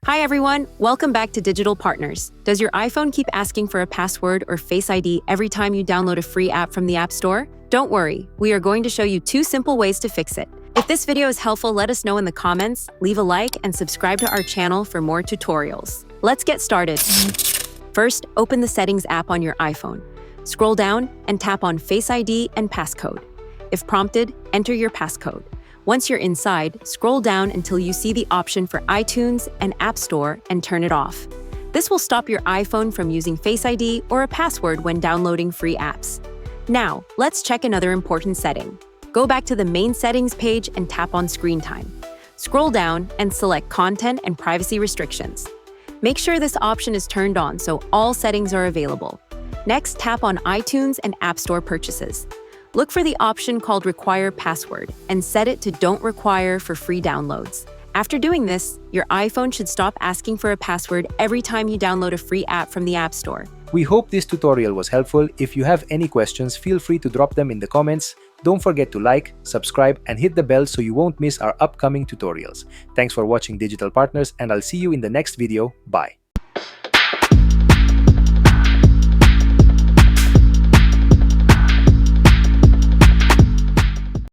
Hi everyone, welcome back to Digital Partners. Does your iPhone keep asking for a password or Face ID every time you download a free app from the App Store? Don't worry, we are going to show you 2 simple ways to fix it. If this video is helpful, let us know in the comments, leave a like, and subscribe to our channel for more tutorials. Let's get started. First, open the Settings app on your iPhone. Scroll down and tap on Face ID and Passcode. If prompted, enter your passcode. Once you're inside, scroll down until you see the option for iTunes and App Store and turn it off. This will stop your iPhone from using Face ID or a password when downloading free apps. Now, let's check another important setting. Go back to the main settings page and tap on Screen Time. Scroll down and select Content and Privacy Restrictions. Make sure this option is turned on so all settings are available. Next, tap on iTunes and App Store purchases. Look for the option called Require Password and set it to Don't Require for free downloads. After doing this, your iPhone should stop asking for a password every time you download a free app from the App Store. We hope this tutorial was helpful. If you have any questions, feel free to drop them in the comments. Don't forget to like, subscribe, and hit the bell so you won't miss our upcoming tutorials. Thanks for watching Digital Partners, and I'll see you in the next video. Bye.